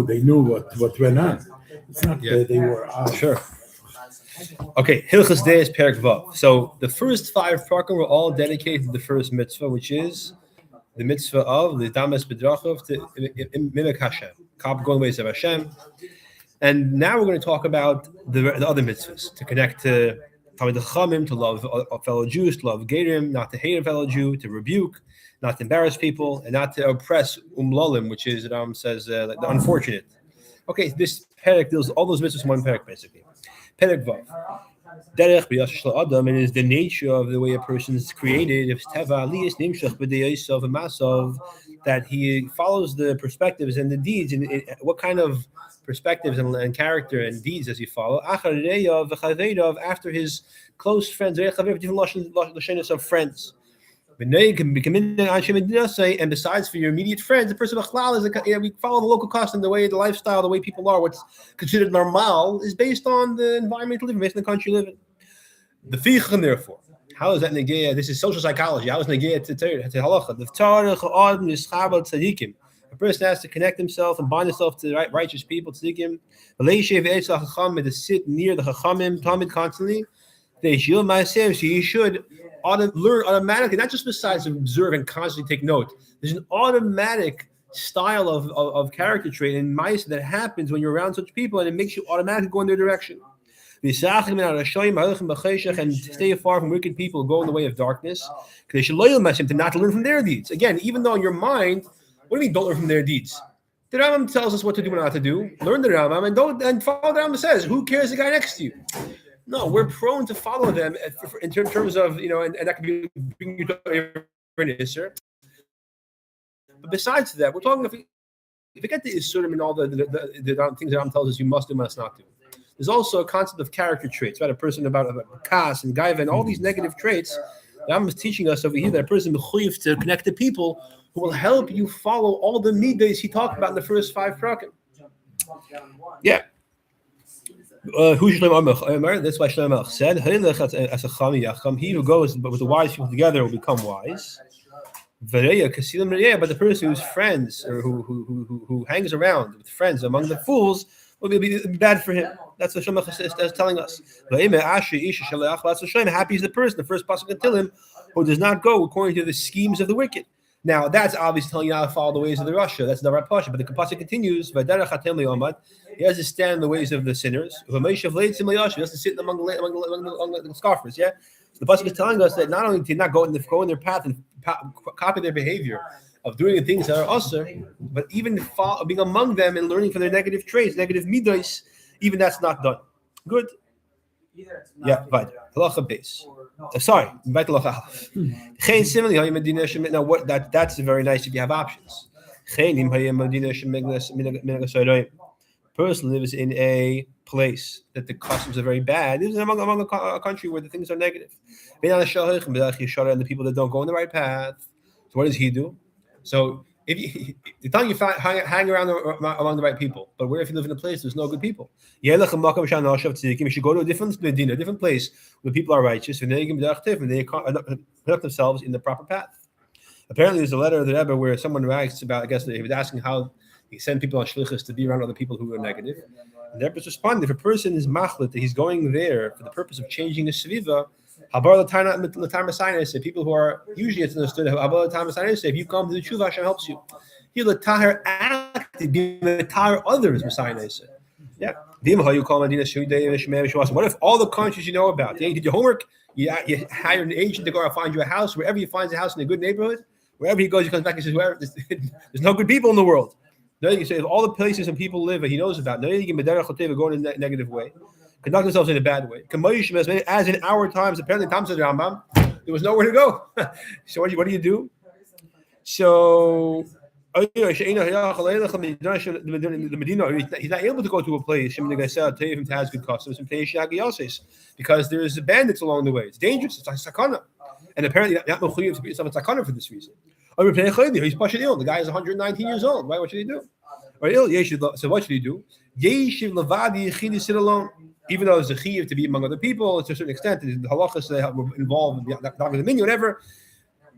they knew what went on. It's not that they were out. Sure. Okay, Hilchos De'os Perek Vav. So the first five parakim were all dedicated to the first mitzvah, which is the mitzvah of the Damas B'drachav to mimic Hashem, going ways of Hashem. And now we're going to talk about the other mitzvahs, to connect to Talmid Chachamim, to love fellow Jews, to love Gerim, not to hate a fellow Jew, to rebuke, not to embarrass people, and not to oppress umlalim, which is, Ram says, like the unfortunate. Okay, this perek deals all those mitzvahs in one perek, basically. Perek Vav. Derech b'yasher shel Adam, it is the nature of the way a person is created. If teva aliyas nimshach b'deyasav v'masav, that he follows the perspectives and the deeds, and what kind of perspectives and character and deeds does he follow? After his close friends, different lashonos of friends. And besides, for your immediate friends, the person is we follow the local custom, the way the lifestyle, the way people are, what's considered normal is based on the environment you live in, based on the country you live in. The fichen, therefore, how is that negaya? This is social psychology. How is negaya to halacha? The tzadikim. A person has to connect himself and bind himself to the righteous people, tzadikim. To sit near the chachamim, Talmud constantly. He should learn automatically, not just besides observe and constantly take note. There's an automatic style of character trait and mindset that happens when you're around such people, and it makes you automatically go in their direction. And stay far from wicked people, go in the way of darkness. To not learn from their deeds. Again, even though in your mind, what do you mean don't learn from their deeds? The Rambam tells us what to do and not to do. Learn the Rambam and follow the Rambam says. Who cares the guy next to you? No, we're prone to follow them in terms of, and that can be bring you to an Isser. But besides that, we're talking if you get the Isurim and all the things that Rambam tells us you must do, must not do. There's also a concept of character traits, about a person about Kas and Gaiva and all these negative traits. The Rambam is teaching us over here that a person mechuyev to connect to people who will help you follow all the midas he talked about in the first five parakim. Yeah. That's why Shlomo said, he who goes with the wise people together will become wise. But the person who's friends or who hangs around with friends among the fools will be bad for him. That's what Shlomo is telling us. Happy is the person, the first pasuk can tell him, who does not go according to the schemes of the wicked. Now, that's obviously telling you how to follow the ways of the Rasha. That's the right pasuk. But the pasuk continues. He has to stand in the ways of the sinners. He has to sit among the scoffers. Yeah. So the pasuk is telling us that not only to not go in their path and copy their behavior of doing the things that are usher, but even being among them and learning from their negative traits, negative midos, even that's not done. Good. Yeah, right. Halacha base. Sorry, invite halacha half. Now, what that's very nice if you have options. Person lives in a place that the customs are very bad. This is among a country where the things are negative. And the people that don't go in the right path. So what does he do? So if you tell you hang around among the right people, but where if you live in a place there's no good people? You should go to a different place where people are righteous and they conduct themselves in the proper path. Apparently, there's a letter of the Rebbe where someone writes about, I guess he was asking how he sent people on shlichus to be around other people who are negative. And the Rebbe responded, if a person is machlit, that he's going there for the purpose of changing the sviva, people who are usually it's understood, if you come to the tshuva, Hashem helps you. He latahar acted, be latahar others, Messiah said. Yeah. What if all the countries you know about, you did your homework, you hired an agent to go and find you a house, wherever he finds a house in a good neighborhood, wherever he goes, he comes back and says, there's no good people in the world. No, you can say if all the places and people live that he knows about, no, you can go in a negative way, conduct themselves in a bad way. As in our times, apparently Tom said Rambam, there was nowhere to go. So what do you do? So he's not able to go to a place that has good customs because there's bandits along the way. It's dangerous. It's like sakana. And apparently not mechuyev to be yourself a sakana for this reason. He's pashut ill. The guy is 119 years old. Right? What should he do? So what should he do? Sit alone. Even though it's a chiyuv to be among other people, to a certain extent, the halachas that were involved, not with the minion, whatever.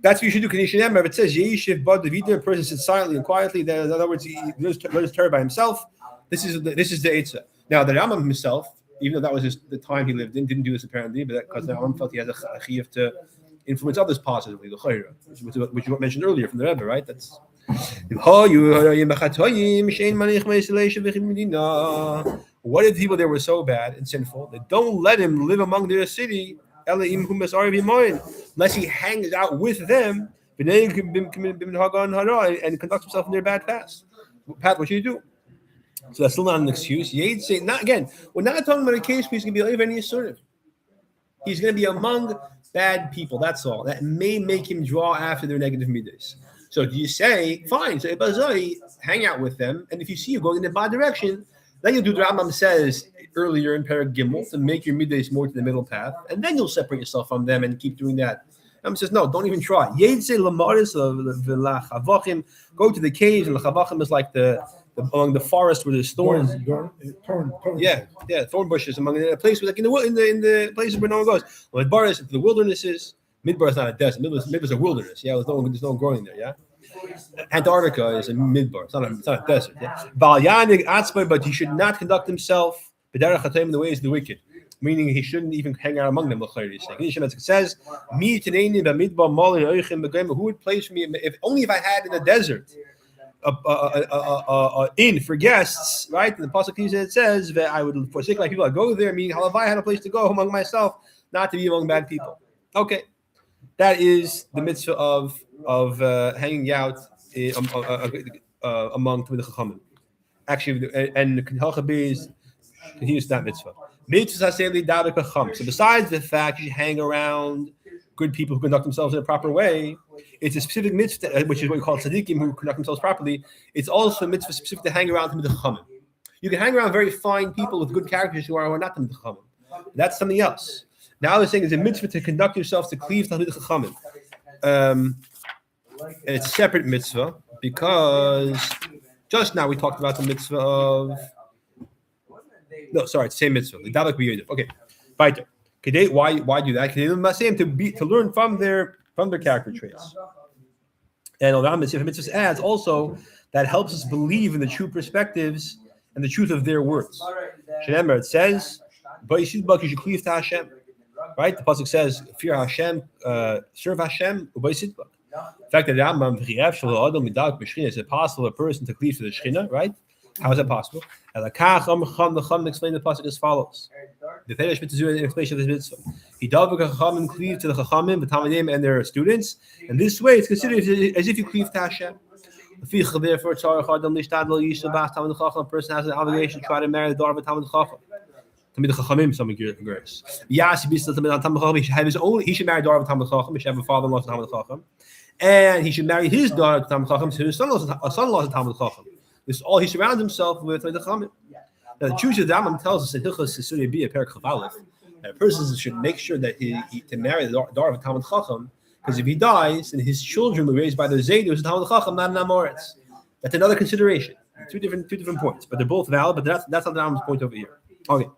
That's what you should do. If it says Yeshiv Bad David, a person sits silently and quietly. Then, in other words, he learns Torah by himself. This is the Eitzah. Now the Rambam himself, even though that was the time he lived in, didn't do this apparently, but because the Rambam felt he has a chiyuv to influence others positively, the chayra, which you mentioned earlier from the Rebbe, right? That's what if people there were so bad and sinful that don't let him live among their city unless he hangs out with them and conducts himself in their bad path. What should you do? So that's still not an excuse. Not again. We're not talking about a case where he's going to be like any assertive. He's going to be among bad people. That's all. That may make him draw after their negative midas. So do you say, fine, so hang out with them, and if you see you going in the bad direction, then you'll do the Rambam says earlier in Perek Gimel to make your midas more to the middle path, and then you'll separate yourself from them and keep doing that. Rambam says, no, don't even try. Go to the caves, and the Chavachim is like along the forest where there's thorns. Thorn bushes among the places like in the places where no one goes. Well, Midbar is into the wildernesses. Midbar is not a desert. Midbar is a wilderness. Yeah, there's no one growing there. Yeah, Antarctica is a midbar. It's not a desert. Yeah, but he should not conduct himself in the ways of the wicked. Meaning he shouldn't even hang out among them. It says, who would place me if only if I had in the desert inn for guests, right? In the pasuk it says that I would forsake my people. I go there, meaning how if I had a place to go among myself, not to be among bad people. Okay, that is the mitzvah of hanging out among the chachamim. Actually, and the Hilchos De'os continues that mitzvah. So besides the fact you hang around good people who conduct themselves in a proper way, it's a specific mitzvah, which is what we call tzaddikim, who conduct themselves properly. It's also a mitzvah specific to hang around the chachamim. You can hang around very fine people with good characters who are not the chachamim. That's something else. Now they're saying it's a mitzvah to conduct yourself to cleave to the chachamim. And it's a separate mitzvah because just now we talked about the mitzvah of... No, sorry, it's the same mitzvah. Okay, weiter. Why do that? To learn from their character traits. And the mitzvah adds also that helps us believe in the true perspectives and the truth of their words. It says, you should cleave to Hashem. Right? The pasuk says, fear Hashem, serve Hashem, in fact, the Rambam, is it possible a person to cleave to the Shechina, right? How is that possible? The Chacham explained the pasuk as follows. The Teresh mitzvah is an explanation of this mitzvah. He Chachamim cleave to the Chachamim, the Talmidim, and their students. And this way, it's considered as if you cleave to Hashem. Therefore, a person has an obligation to try to marry the daughter of a Talmid Chacham. Talmid Chachamim, some grace. He should have his own. He should marry the daughter of a Talmid Chacham. He should have a father-in-law of a Talmid Chacham, and he should marry his daughter to Talmid Chacham. So his son-in-law is a Talmid Chacham. This is all he surrounds himself with the Chachamim. Now, the truth of the Rambam tells us in Hilchos De'os Perek Chav that a person should make sure that he to marry the daughter of a Talmid Chacham, because if he dies, then his children will be raised by their Zaydu as a Talmid Chacham, not an Amoritz. That's another consideration. Two different points, but they're both valid. But that's not the Rambam's point over here. Okay.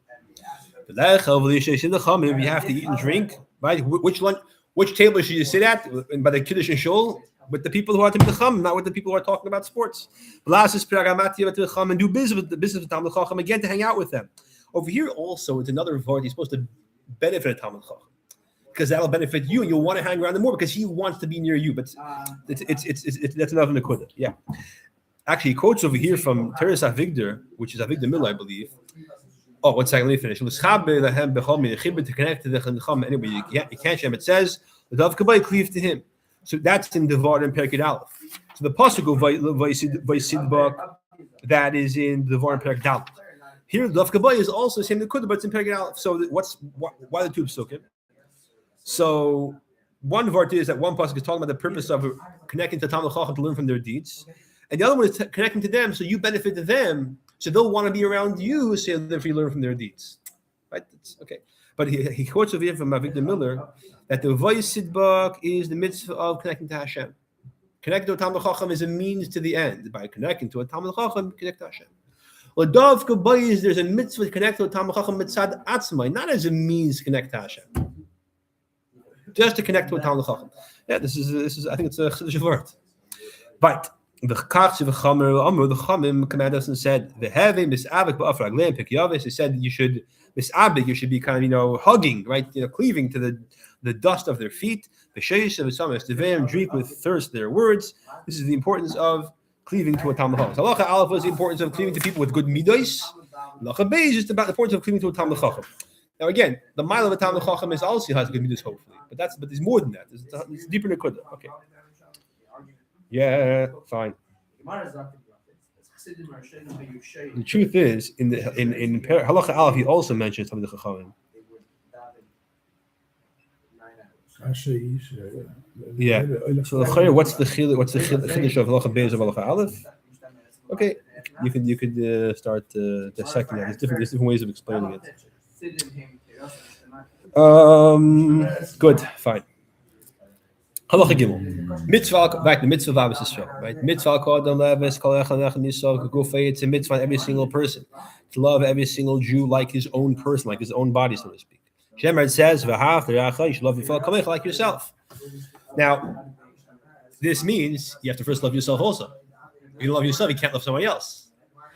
You have to eat and drink, right? Which table should you sit at? By the Kiddush and Shul? With the people who are Talmid Chacham, not with the people who are talking about sports. And do business with the Talmid Chacham, again, to hang out with them. Over here also, it's another word. He's supposed to benefit a Talmid Chacham, because that'll benefit you, and you'll want to hang around them more because he wants to be near you. But it's that's enough in the Kudah. Yeah. Actually, he quotes over here from Teres Avigdor, which is Avigdor Miller, I believe. Oh, 1 second, let me finish. To connect to the Chacham anyway, you can't share him. It says, the Dav Kabbai cleave to him. So that's in Devar and Perek Aleph. So the pasuk of Vaysidbak, that is in Devar and Perek Dalet. Here, the Dav Kabbai is also the same the Kudah, but it's in Perek Aleph. So why the two psukim? So one vart is that one pasuk is talking about the purpose of connecting to Talmid Chacham to learn from their deeds, and the other one is connecting to them, so you benefit to them, so they'll want to be around you, so if you learn from their deeds. Right? That's okay. But he quotes over here from Avigdor Miller that the Vaysidbak is the mitzvah of connecting to Hashem. Connecting to a Talmid Chacham is a means to the end. By connecting to a Talmid Chacham, connect to Hashem. L'dav Kabbai there's a mitzvah to connect to a Talmid Chacham mitzad atzmai, not as a means to connect to Hashem. Just to connect to a Talmid Chacham. Yeah, this is. I think it's a chiddush word. Right. The Chamim command us and said the heavy misabik ba'afragleim pikyavis. He said you should misabik. You should be kind of hugging, right? Cleaving to the dust of their feet. The sheish of Samas to drink with thirst their words. This is the importance of cleaving to a Talmud Chacham. So Halacha Aleph was the importance of cleaving to people with good midos. Halacha Beis is just about the importance of cleaving to a Talmud Chacham. Now again, the mile of a Talmud Chacham is also has good midos, hopefully, but there's more than that. It's deeper than Kudah. Okay. Yeah, fine. The truth is, in Halacha Aleph, he also mentions some of the Chachamim. Yeah. So what's the chiddush of Halacha Beis of Halacha Aleph? Okay, you could start dissecting that. There's different ways of explaining it. Good, fine. Halacha Gimel. Mitzvah, right? The mitzvah of Yisrael, right? Mitzvah kodam leves kol echad echad nisov gufay. It's a mitzvah on every single person to love every single Jew like his own person, like his own body, so to speak. Shemar says, "V'hav l'racha." You should love your fellow kamecha like yourself. Now, this means you have to first love yourself also. If you don't love yourself, you can't love someone else.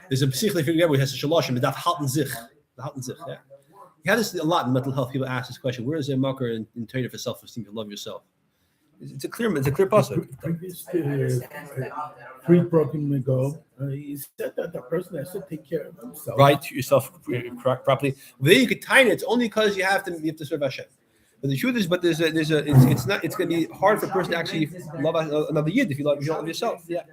There's a psichli figure who has a shaloshim, the halten zich. Yeah. You have this a lot in mental health. People ask this question: where is there a marker in Torah for self-esteem to love yourself? It's a clear passage. Previous to three program ago, he said that the person has to take care of himself. Right, yourself properly. There you could tie it. It's only because you have to serve Hashem. But the truth is, it's going to be hard for a person to actually love another yid if you don't love yourself. Yeah.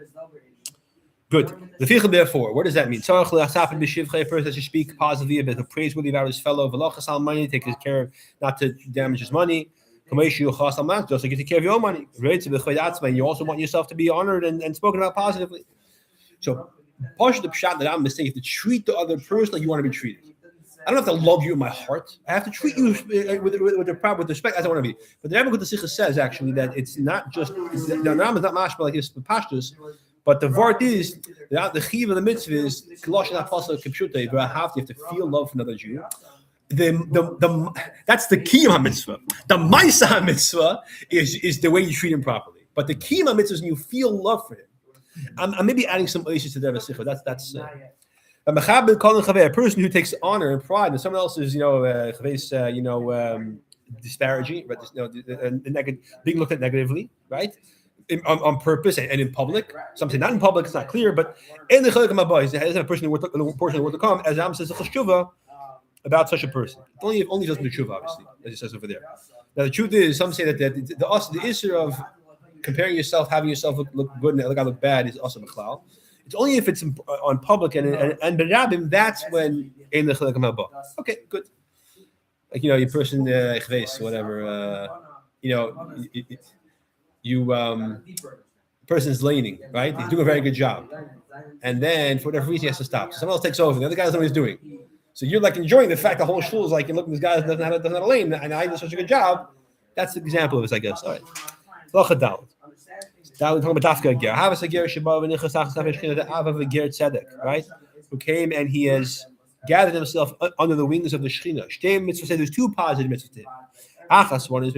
Good. The fichel therefore, what does that mean? A person that should speak positively about praiseworthy about his fellow. Money, take his care not to damage his money. Just like you take care of your own money, right? And you also want yourself to be honored and spoken about positively. So, part of the pshat that I'm saying, you have to treat the other person like you want to be treated. I don't have to love you in my heart. I have to treat you with respect as I want to be. But the Rebbe Sikha says actually that it's not just the Ram is not mashma like this pashtus, but the vart is the chiv of the mitzvah is koloshin apostol kipshutei. You have to feel love for another Jew. That's the key of mitzvah. The ma'isa mitzvah is the way you treat him properly. But the key of mitzvah is when you feel love for him. I'm maybe adding some issues to the Sikha. That's a person who takes honor and pride in someone else's, disparaging, being looked at negatively, right? On purpose and in public. Some say not in public, it's not clear, but in the Chalak Mabah, there's a person who worth to come, as Am says, about such a person. Only doesn't do tshuva, obviously, as it says over there. Now, the truth is, some say that the issue of comparing yourself, having yourself look good and the other guy look bad is also mechlal. It's only if it's on public and berabim, that's when in the chalak mabah. Okay, good. Like your person, whatever. Person's leaning, right? He's doing a very good job, and then for whatever reason he has to stop. So someone else takes over. The other guy doesn't know what he's doing. So you're like enjoying the fact the whole shul is like, look, this guy doesn't have a lane, and I did such a good job. That's the example of this, I guess. All right. Right? Who came and he has gathered himself under the wings of the Shekhinah. There's two positive mitzvahs. One is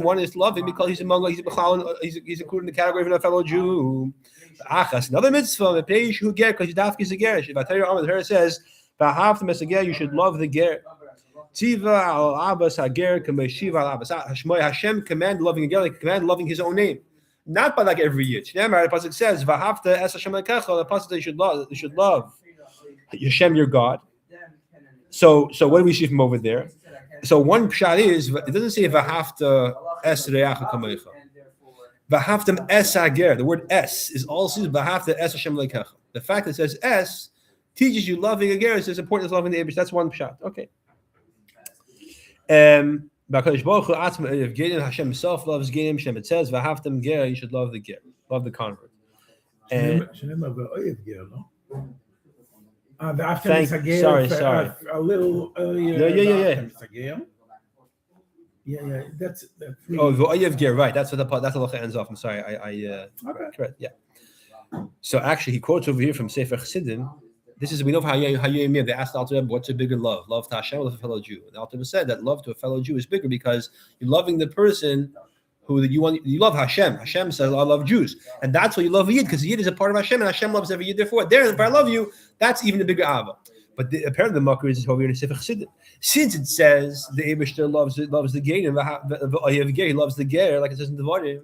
one is love him because he's he's included in the category of a fellow Jew. Another mitzvah, because he's dafki zegerish. If I tell you, the Torah says, you should love the ger. Tiva al Abbas Hager Kameshiva al Abbas Hashem command loving a ger, like command loving his own name. Not by like every yid. The pasuk says, "V'hafta es Hashem lekecha." The pasuk says you should love Hashem your God. So what do we see from over there? So one pshat is it doesn't say "V'hafta es reacha kamecha." V'haftam es hager. The word es is also "V'hafta es Hashem lekecha." The fact that it says es teaches you loving a ger is as important as loving the Abish. That's one pshat. Okay. Because if Gideon Hashem himself loves Gideon, Hashem it says V'haftam ger, you should love the ger, love the convert. And sorry. A little earlier. Yeah. That's V'oyev ger, right? That's what the halacha ends off. I'm sorry, I correct. Yeah. So actually, he quotes over here from Sefer Chassidim. This is, we know how you they asked the Alter Rebbe, what's a bigger love? Love to Hashem or love to a fellow Jew? And the Alter Rebbe said that love to a fellow Jew is bigger because you're loving the person who you love Hashem. Hashem says, I love Jews. And that's why you love a Yid, because the Yid is a part of Hashem, and Hashem loves every Yid. Therefore, if I love you, that's even a bigger Ava. But apparently the Makar is over here in Sefer Chassidim. Since it says the Eibishter loves the Ger, and he loves the Ger, like it says in the Devarim.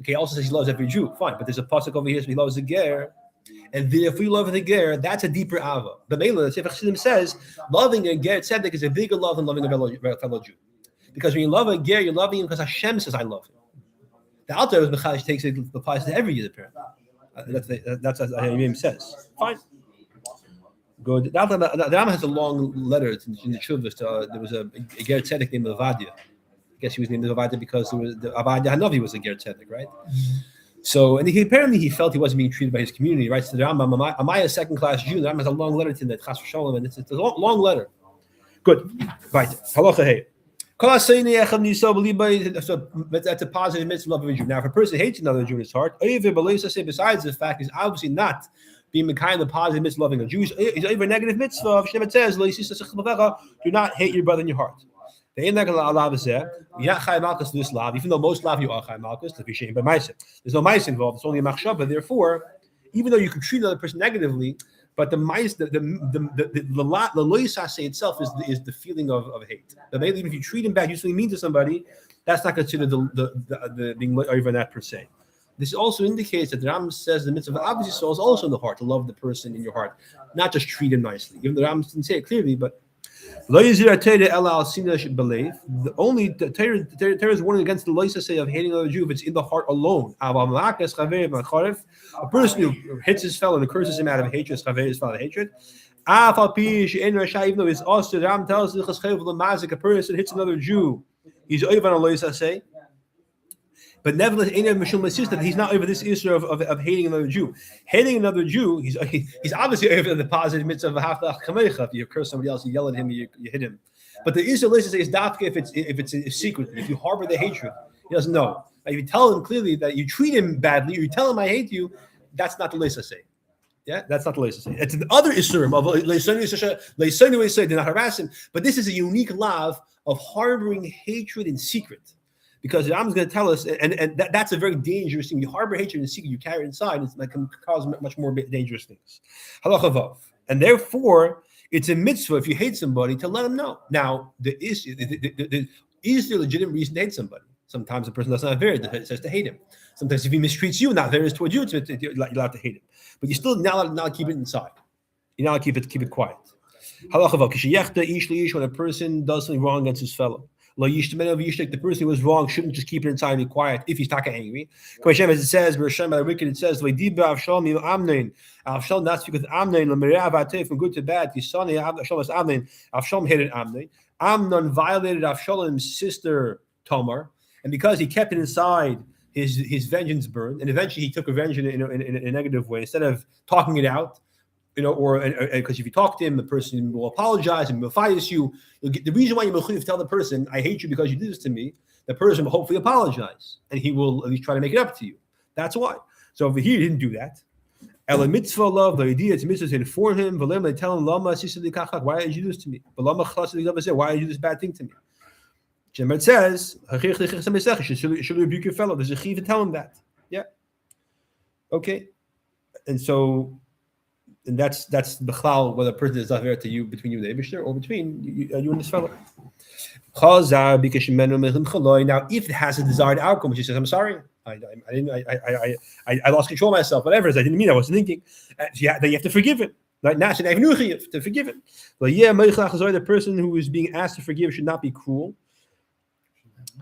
Okay, it also says he loves every Jew. Fine, but there's a pasuk over here, so he loves the Ger. And then if we love the Ger, that's a deeper Ava. But Mela, the Sefer Chassidim says, loving a Ger Tzedek is a bigger love than loving a fellow Jew. Because when you love a Ger, you're loving him because Hashem says, I love him. The Alter of Mechadish takes it, applies to every Yid, apparently. That's what Yimim says. Fine. Good. The Rambam has a long letter in the Shuvas. There was a Ger Tzedek named Avadia. I guess he was named Avadia because the Avadia Hanavi was a Ger Tzedek, right? So, and apparently he felt he wasn't being treated by his community. He writes to the Rambam, am I a second-class Jew? The Rambam has a long letter to him, that Chas v'Shalom, and it's a long letter. Good. Right. Halacha hey. So that's a positive mitzvah love of a Jew. Now, if a person hates another Jew in his heart, besides the fact he's obviously not being the kind of positive mitzvah loving a Jew, he's over a negative mitzvah. It says, do not hate your brother in your heart. You're not Chai Malchus to this lav, even though most lav you are Chai Malchus, there's no mice involved, it's only a machshava. Therefore, even though you can treat another person negatively, but the mice, the loisase itself is the feeling of hate. Even if you treat him bad, you something mean to somebody, that's not considered the being over that per se. This also indicates that the Rambam says the mitzvah of obviously soul is also in the heart, to love the person in your heart, not just treat him nicely. Even the Rambam didn't say it clearly, but the only Torah is warning against the loisase of hating another Jew if it's in the heart alone. A person who hits his fellow and curses him out of hatred, out of hatred. Even though it's also, the Ram tells us a person hits another Jew, he's over on a loisase. But nevertheless, that he's not over this issue of hating another Jew. Hating another Jew, he's obviously over the positive mitzvah of haflach kamecha. If you curse somebody else, you yell at him, you hit him. But the issue is dafke if it's a secret, if you harbor the hatred, he doesn't know. If you tell him clearly that you treat him badly, or you tell him I hate you, that's not the leisase. Yeah, that's not the leisase. It's the other isurim of leisani say do not harass him. But this is a unique lav of harboring hatred in secret. Because the Rambam is going to tell us, and that's a very dangerous thing. You harbor hatred in secret, you carry it inside, it can cause much more dangerous things. Halacha vav. And therefore, it's a mitzvah if you hate somebody to let them know. Now, there is a legitimate reason to hate somebody. Sometimes a person doesn't have very, it says to hate him. Sometimes if he mistreats you, not very towards you, you're allowed to hate him. But you still not keep it inside. You're not keep it quiet. Halacha vav. When a person does something wrong against his fellow. The person who was wrong shouldn't just keep it inside and be quiet if he's taka angry. As it says, it says, Avshalom not speak with Amnon, from good to bad. Avshalom hated Amnon. Amnon violated Avshalom's sister Tamar, and because he kept it inside, his vengeance burned, and eventually he took revenge in a negative way. Instead of talking it out, or because if you talk to him, the person will apologize and will fight you. The reason why you tell the person, I hate you because you did this to me, the person will hopefully apologize, and he will at least try to make it up to you. That's why. So over here, he didn't do that. Ela mitzvah love, the idea it's mitzvah to inform him, they tell him, why did you do this to me? Why did you do this bad thing to me? It says, you should rebuke your fellow. There's a chiv to tell him that. Yeah. Okay. And so, and that's the chalal, whether a person is aver to you, between you and the Eibishter, or between you and this fellow. Now, if it has a desired outcome, which he says, I'm sorry, I lost control of myself, whatever it is, I didn't mean, I wasn't thinking. Then you have to forgive him. Right now, to forgive him. The person who is being asked to forgive should not be cruel.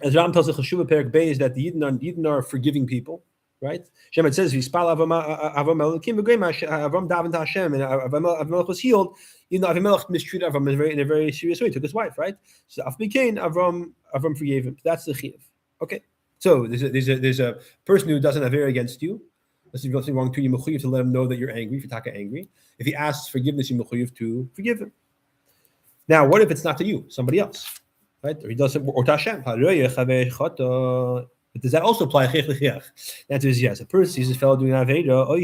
As Ram tells the Cheshuva Perek Bey, is that the Yidden are forgiving people. Right? Shem says, Avram davened to Hashem, and Avimelech was healed. Avimelech mistreated Avram in a very serious way. He took his wife, right? So after became Avram forgave him. That's the chiyuv. Okay. So there's a person who doesn't have against you. Let's do something wrong to you. Mechuyev to let him know that you're angry. If you're taka angry, if he asks forgiveness, you mechuyev to forgive him. Now, what if it's not to you, somebody else, right? Or he doesn't, or to Hashem. But does that also apply? The answer is yes. A person sees his fellow doing an aveda, or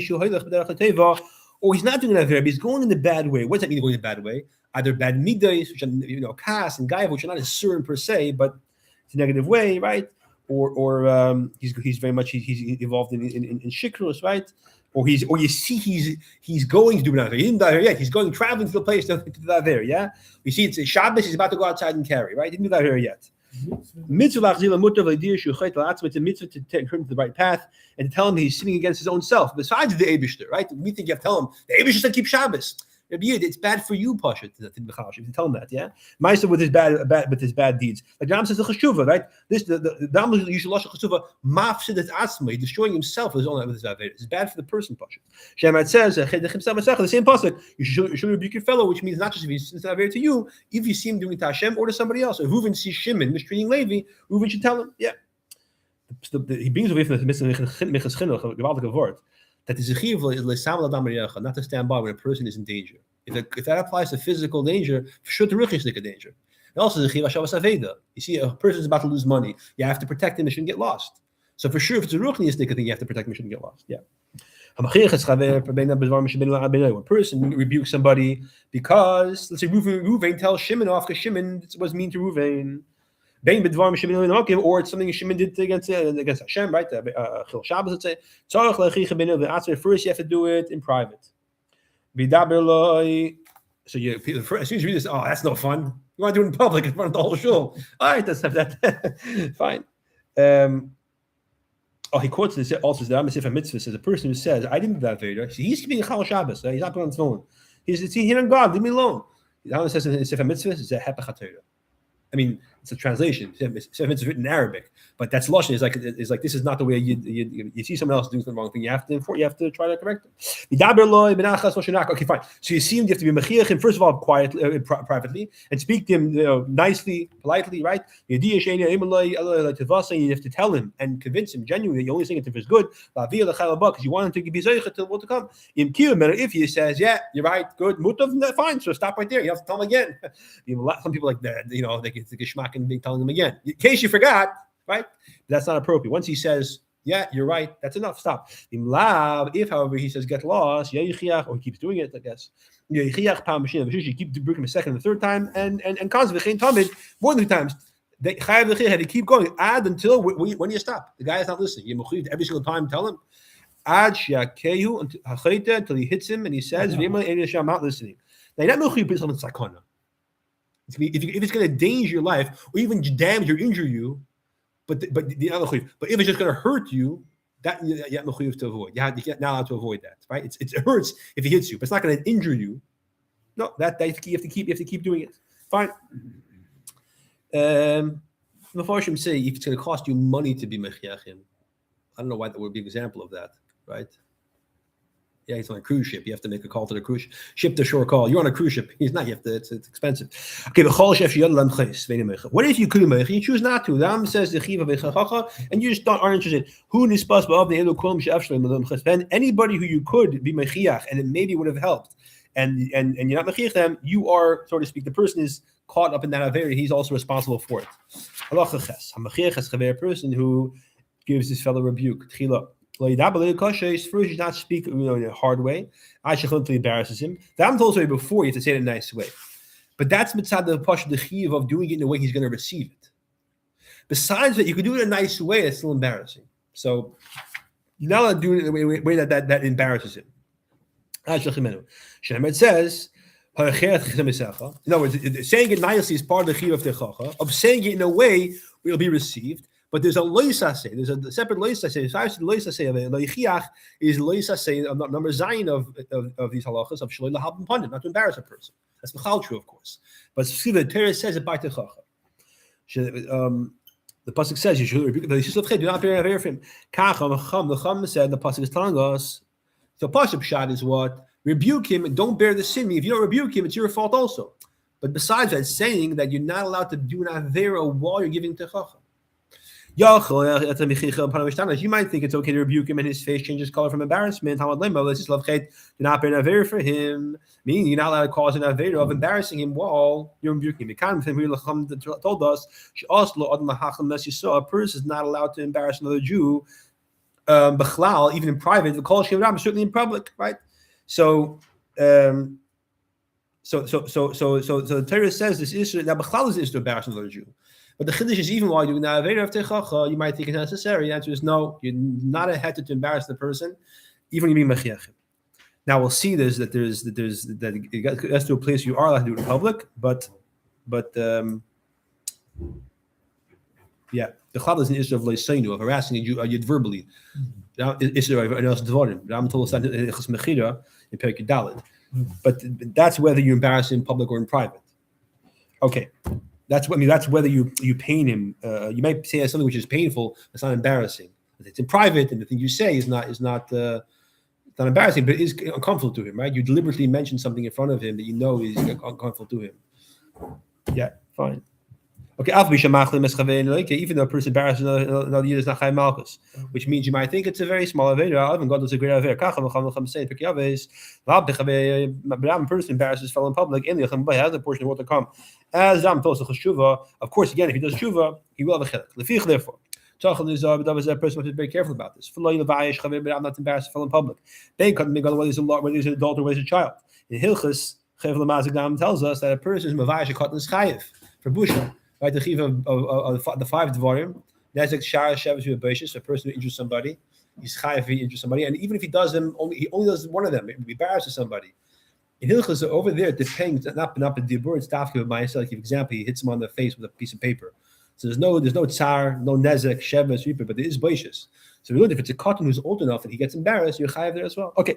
he's not doing an aveda, but he's going in the bad way. What does that mean, going in the bad way? Either bad midas, which are kas and gaiva, which are not a surim per se, but it's a negative way, right? or he's very much he's involved in shikrus, right? Or you see he's going to do that. He didn't die yet. He's traveling to the place to do that there. Yeah, we see it's Shabbos. He's about to go outside and carry. Right, he didn't do that here yet. Mitzvah it's a mitzvah to take him to the right path and to tell him he's sinning against his own self. Besides the Eibishter, right? We think you have to tell him the Eibishter said keep Shabbos. It's bad for you, Pasha, to tell him that, yeah. Ma'aser with his bad deeds. Like the Ram says the Cheshuva, right? The Ram usually lost Cheshuva, mafsid asma, destroying himself with his own with his Aveda. It's bad for the person, Pasha. Shemat says the same pasuk. You should rebuke your fellow, which means not just if he's Aveda to you, if you see him doing it to Hashem or to somebody else. If Reuven sees Shimon mistreating Levi, Reuven should tell him, yeah. He brings away from the Michas Chinuch, gewaltige word. That is a chiyuv not to stand by when a person is in danger. If that applies to physical danger, for sure the ruch is like a danger. And also the chiyuv hashavas aveda. You see, a person is about to lose money. You have to protect him; he shouldn't get lost. So for sure, if it's a ruchnius thing, you have to protect him; he shouldn't get lost. Yeah. When a person rebukes somebody because, let's say, Reuven tells Shimon off because Shimon was mean to Reuven. Or it's something Shimon did against Hashem, right? Chil Shabbos, let's say. First, you have to do it in private. So as soon as you read this, oh, that's no fun. You want to do it in public in front of the whole shul. All right, let's have that. Fine. He quotes this also. The Amisif Mitzvah says a person who says, "I didn't do that Veda." He's keeping Chal Shabbos. He's not putting on his phone. He's hearing God. Leave me alone. The Amisif says in Sefer Mitzvah is a hepech HaTorah. I mean, it's a translation. It's written in Arabic, but that's lashon. It's like this is not the way you see someone else doing the wrong thing. You have to try to correct them. Okay, fine. So you see him. You have to be mechiach him first of all, quietly, privately, and speak to him, nicely, politely, right? You have to tell him and convince him genuinely that you're only saying it if it's good, because you want him to be zeicha to what to come. If he says, "Yeah, you're right, good, mutav, fine," so stop right there. You have to tell him again. Some people like that, they it's the geschmack and being telling them again. In case you forgot, right? That's not appropriate. Once he says, yeah, you're right, that's enough. Stop. If, however, he says get lost, or he keeps doing it, I guess. You keep breaking a second and the third time, and constantly more than 3 times. They had to keep going. Add until when you stop. The guy is not listening. You every single time tell him. Add until he hits him and he says, I'm not listening. Now you're not mechuyev on sakana. If it's going to endanger your life or even damage or injure you, but if it's just going to hurt you, that you have mechuyev to avoid. You're not allowed to avoid that, right? It hurts if it hits you, but it's not going to injure you. No, that you have to keep doing it. Fine. The Mepharshim say if it's going to cost you money to be mechiachim, I don't know why that would be an example of that, right? Yeah, he's on a cruise ship. You have to make a call to the cruise ship to shore call. You're on a cruise ship. He's not. You have to. It's expensive. Okay, but what if you could? You choose not to. The Ram says the chiva and you just aren't interested. Who is possible of the then anybody who you could be mechiach and it maybe would have helped, and you're not mechiach them. You are, so to speak, the person is caught up in that avera. He's also responsible for it. A person who gives his fellow rebuke. First, you not speak in a hard way. Until embarrasses him. That I'm told you before, you have to say it in a nice way. But that's mitzad the pasha the chiv of doing it in a way he's going to receive it. Besides that, you can do it in a nice way. It's still embarrassing. So you're not allowed to do it in a way that embarrasses him. It says, in other words, saying it nicely is part of the chiv of techacha. Of saying it in a way will be received. But there's a loisase. There's a separate loisase. The loisase of it, loichiach, is loisase number zayin of these halachas of shaloi lahabim pandit, not to embarrass a person. That's mechal true, of course. But see, the Torah says it by techacha. The pasuk says you should rebuke. Do not bear avera for him. The Chum said the pasuk is telling us. The pasuk shot is what rebuke him and don't bear the sin. If you don't rebuke him, it's your fault also. But besides that, it's saying that you're not allowed to do an avera while you're giving techacha. You might think it's okay to rebuke him and his face changes color from embarrassment. Do not bear an avera for him. Meaning you're not allowed to cause an avera of embarrassing him while you're rebuking him. Told us a person is not allowed to embarrass another Jew, even in private. Certainly in public, right? So the Torah says this is now Bechlal is to embarrass another Jew. But the chiddush is even while you're doing the avera of techacha, you might think it's necessary. The answer is no. You're not a heter to embarrass the person, even when you're being mechiachim. Now we'll see that it gets to a place you are allowed to do it in public, but yeah, the chal is an issue of leisainu, of harassing a yid verbally. Issue of else dvorim. Ram told us that in Hilchos Mechira in Perek Dalet. But that's whether you embarrass him in public or in private. Okay, that's whether you pain him. You might say something which is painful. It's not embarrassing. It's in private, and the thing you say is not embarrassing, but it is uncomfortable to him, right? You deliberately mention something in front of him that you know is uncomfortable to him. Yeah, fine. Okay, even though a person embarrasses another yid, is not chayv malchus, which means you might think it's a very small avera. Even God does a great avera. But a person embarrasses his fellow in public, and has a portion of what to come. As Zam told us, of course, again, if he does tshuva, he will have a chilek. Therefore, a person must be very careful about this. I'm not embarrassed to fellow in public. Whether he's an adult or whether he's a child. In Hilchos tells us that a person is mavayish a cotton is chayiv for busha. Right, the chiv of the 5 dvarim. That's like shara shevis with a person who injures somebody. He's chayiv if he injures somebody, and even if he does them, he only does one of them. It embarrasses somebody. In Hilchos over there, it depends. Not a dibur. It's tafka of myself. Like, for example, he hits him on the face with a piece of paper. So there's no tsar, no nezek, shevis, reaper, but there is boishes. So if it's a cotton who's old enough and he gets embarrassed, you're chayiv there as well. Okay,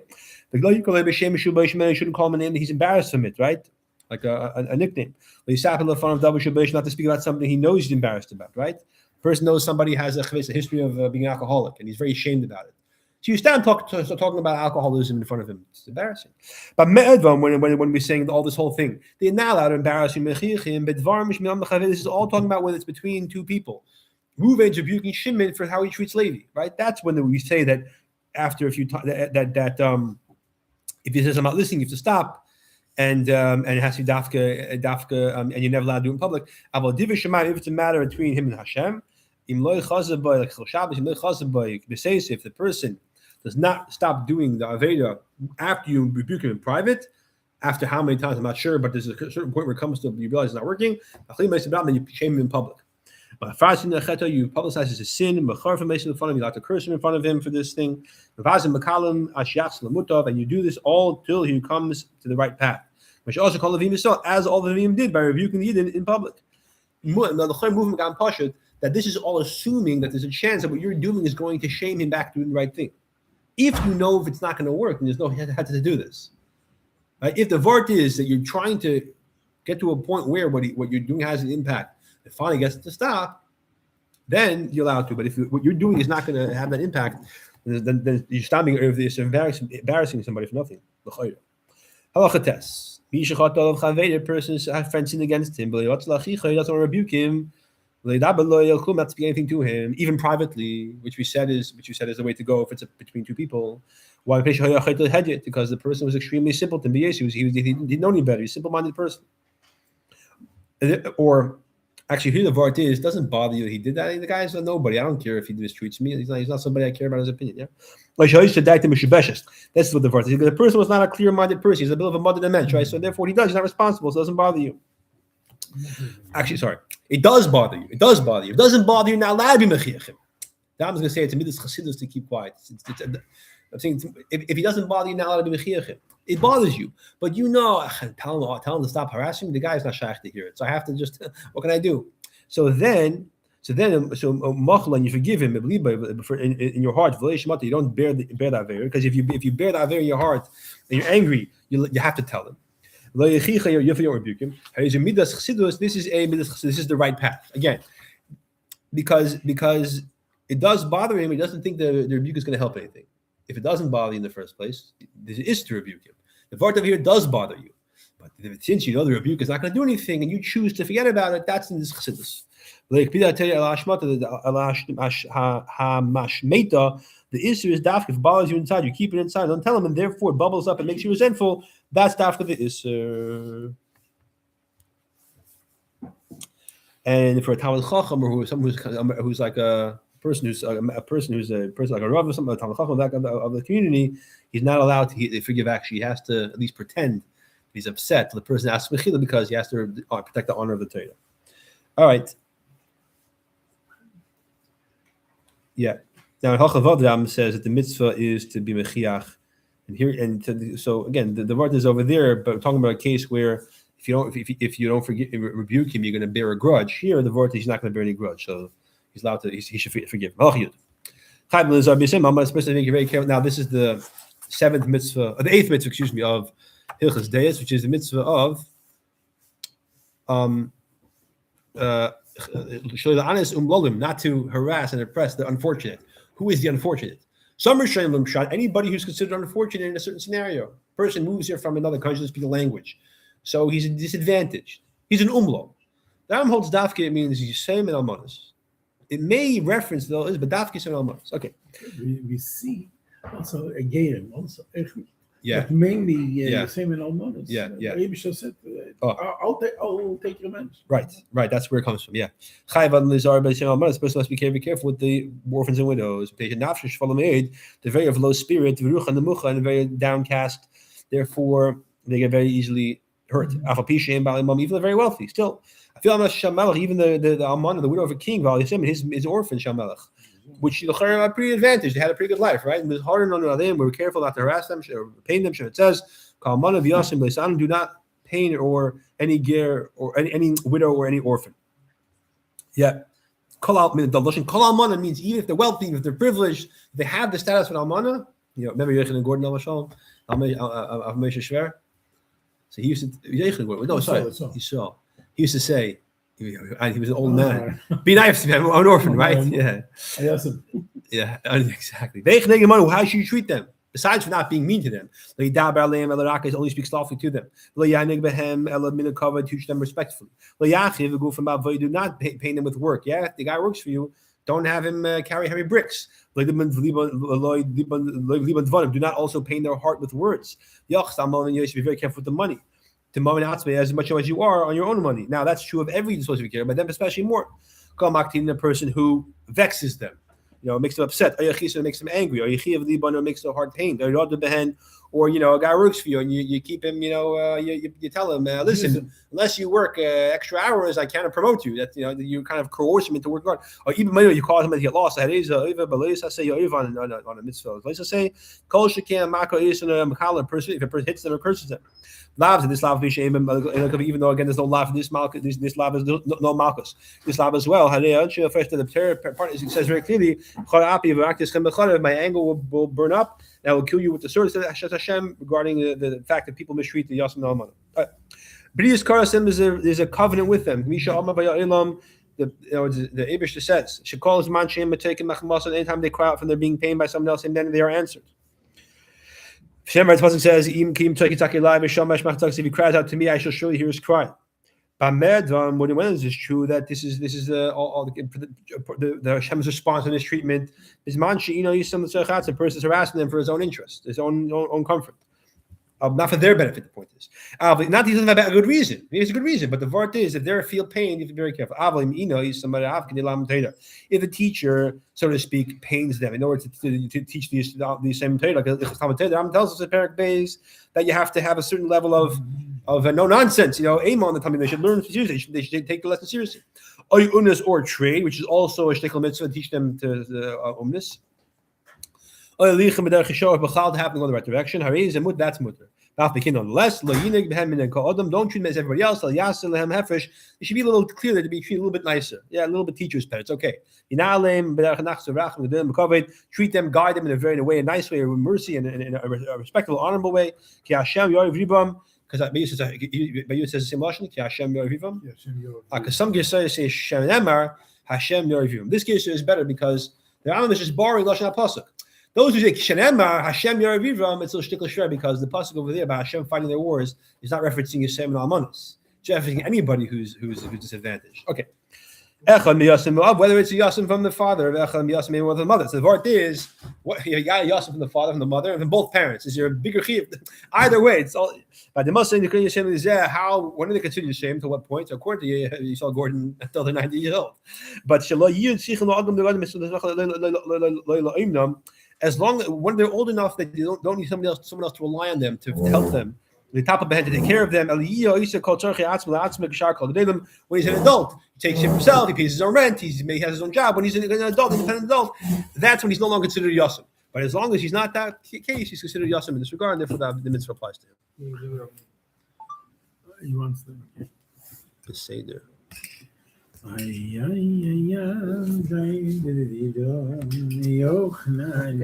you shouldn't call him a name that he's embarrassed from it, right? Like a nickname. When you sap in the front of double shabbat, not to speak about something he knows he's embarrassed about, right? The person knows somebody has a history of being an alcoholic, and he's very ashamed about it. So you start talking about alcoholism in front of him. It's embarrassing. But when we're saying all this whole thing, they're not allowed to embarrass him. This is all talking about when it's between two people. Reuven's rebuking Shimon for how he treats Levi, right? That's when we say that after if he says I'm not listening, you have to stop. And it has to be dafka, and you're never allowed to do it in public. If it's a matter between him and Hashem, if the person does not stop doing the aveda after you rebuke him in private, after how many times I'm not sure, but there's a certain point where it comes to you realize it's not working, then you shame him in public. But you publicize as a sin, in front of him, you like to curse him in front of him for this thing, and you do this all till he comes to the right path. Which also called Levim as all the Levim did by rebuking the Yid in public. Now the Chayim movement got pashut that this is all assuming that there's a chance that what you're doing is going to shame him back to doing the right thing. If you know if it's not going to work, then there's no had to do this. Right? If the vart is that you're trying to get to a point where what you're doing has an impact, it finally gets to stop, then you're allowed to. But if what you're doing is not going to have that impact, then you're stopping embarrassing somebody for nothing. Halacha test. A person's friend sinned against him, but he doesn't want to rebuke him. Not to speak anything to him, even privately, which you said is the way to go if it's between two people. Why? Because the person was extremely simpleton. He didn't know any better. He's a simple-minded person. Or actually, here the vart is doesn't bother you. He did that. The guy's a nobody. I don't care if he mistreats me. He's not somebody I care about his opinion. Yeah. That's what the vart is. The person was not a clear-minded person. He's a bit of a mother than mensch, right? So therefore, he's not responsible. So it doesn't bother you. Actually, sorry, it does bother you. It doesn't bother you. You're not allowed to be mechiachim. I'm just going to say it's a midas chassidus to keep quiet. I'm saying if he doesn't bother you, you're not allowed to be mechiachim. It bothers you, but you know, tell him to stop harassing me. The guy's not shaykh to hear it, so I have to just. What can I do? So machlan, you forgive him in your heart. You don't bear that avera, because if you bear that avera in your heart and you're angry, you have to tell him. You have to rebuke him. This is the right path again, because it does bother him. He doesn't think the rebuke is going to help anything. If it doesn't bother you in the first place, this is to rebuke him. The part of here does bother you, but since you know the rebuke is not going to do anything, and you choose to forget about it, that's in this chassidus. The issue is dafka. If it bothers you inside, you keep it inside. Don't tell him, and therefore it bubbles up and makes you resentful. That's dafka the issue. And for a Talmid Chacham or someone who's like a person who's like a rav or something, a Talmid Chacham of the community, he's not allowed to forgive. Actually, he has to at least pretend he's upset till the person asks mechila, because he has to protect the honor of the Torah. All right. Yeah. Now, Hachavadram says that the mitzvah is to be mechiach, and here so again, the word is over there, but we're talking about a case where if you don't rebuke him, you're going to bear a grudge. Here, the word is he's not going to bear any grudge, so he's allowed to. He should forgive. I'm supposed to make you very careful. Now, this is the seventh mitzvah, or the eighth mitzvah, excuse me, of Hilchos De'os, which is the mitzvah of not to harass and oppress the unfortunate. Who is the unfortunate? Some Rishonim shot anybody who's considered unfortunate in a certain scenario. Person moves here from another country to speak a language, so he's disadvantaged. He's an umlo. The Ram holds dafke, it means Yisayim and Almanas. It may reference though is, but dafke is and Almanas. Okay. We see also again also. Yeah. But mainly Yisayim and Almanas. Yeah. Rebbe said, I'll take revenge. Right. That's where it comes from. Yeah. The person must be very careful with the orphans and widows. They're very of low spirit, and very downcast. Therefore, they get very easily hurt. Even they're very wealthy. Still, I feel even the almana, the widow of a king, his orphan Shamelech, which are pretty advantaged. They had a pretty good life, right? And it's harder on them. We were careful not to harass them or pain them. It says, do not pain or any ger or any widow or any orphan. Yeah. Kol almana means even if they're wealthy, if they're privileged, if they have the status of an almana. Remember Yechon and Gordon Al-Mashal? Al-Meshach. So he used to, he used to say, he was an old man. Be nice to me, I'm an orphan, right? Yeah. Yeah, exactly. How should you treat them? Besides for not being mean to them. Only speak softly to them. Teach them respectfully. Do not pain them with work. Yeah, if the guy works for you, don't have him carry heavy bricks. Do not also pain their heart with words. You should be very careful with the money. To as much as you are on your own money. Now that's true of every supposed to be careful, but them especially more. A person who vexes them, makes them upset. Makes them angry. Or makes them heart pain. Or a guy works for you and you keep him. You tell him, listen, unless you work extra hours, I cannot promote you. That you kind of coerce him into working hard. Or even you cause him to get lost. On a mitzvah. Let's say, if a person hits them or curses them. Lavs and this lav even though again there's no lav in this malchus, this lav is no malchus. This lav as well. The third part is it says very clearly, my anger will burn up and I will kill you with the sword. Hashem regarding the fact that people mistreat the Yasam Almana. B'riyas Karasim is a covenant with them. Misha Amma Baya'ilam, the Abish says, Shekol Zman Shem Matekim Machmasan, anytime they cry out from their being pained by someone else, and then they are answered. Shemar Pasuk says, if he cries out to me, I shall surely hear his cry. When is this true that this is the Hashem's response on this treatment? Is the person is harassing them for his own interest, his own comfort. Not for their benefit, the point is. Not he doesn't have a good reason. Maybe it's a good reason, but the word is if they feel pain, you have to be very careful. If the teacher, so to speak, pains them in order to teach these same Torah, because tells us in Perek Beis that you have to have a certain level of no nonsense. Aim on the time they should learn seriously. They should take the lesson seriously. Or trade, which is also a shtickle mitzvah, teach them to umnis. Happening in the right direction. That's mutter. Nonetheless, don't treat them as everybody else. It should be a little clearer to be treated a little bit nicer. Yeah, a little bit teacher's pet. It's okay. Treat them, guide them in a way, a nice way, with mercy and in a respectful, honorable way. Because Bayu says the same lashon. Because some Gesayos say Shem Emar Hashem Yorivim. This case is better because the Rambam is just borrowing lashon pasuk. Those who say Shenemar Hashem Yaravivam, it's a shtickle shver because the pasuk over there about Hashem fighting their wars is not referencing Yisem and Almanos. It's referencing anybody who's disadvantaged. Okay. Whether it's a Yasim from the father or Echad Yasim from the mother. So the part is you got a Yasim from the father, from the mother, and from both parents. Is there a bigger chiyuv? Either way, it's all. But they must say the Yisem is how. When do they consider Yisem? To what point? So according to you saw Gordon until they're 90 years old. But as long as when they're old enough that they don't need someone else to rely on them to help them, The top of the head to take care of them. When he's an adult, he takes care of himself, he pays his own rent, he has his own job. When he's an adult, independent adult, that's when he's no longer considered Yassim. But as long as he's not that case, he's considered Yassim in this regard, and therefore the mitzvah applies to him. He wants them. The Seder. Ay, ay, ay, ay, ay, ay, ay, ay, ay, ay, ay, ay, ay, ay,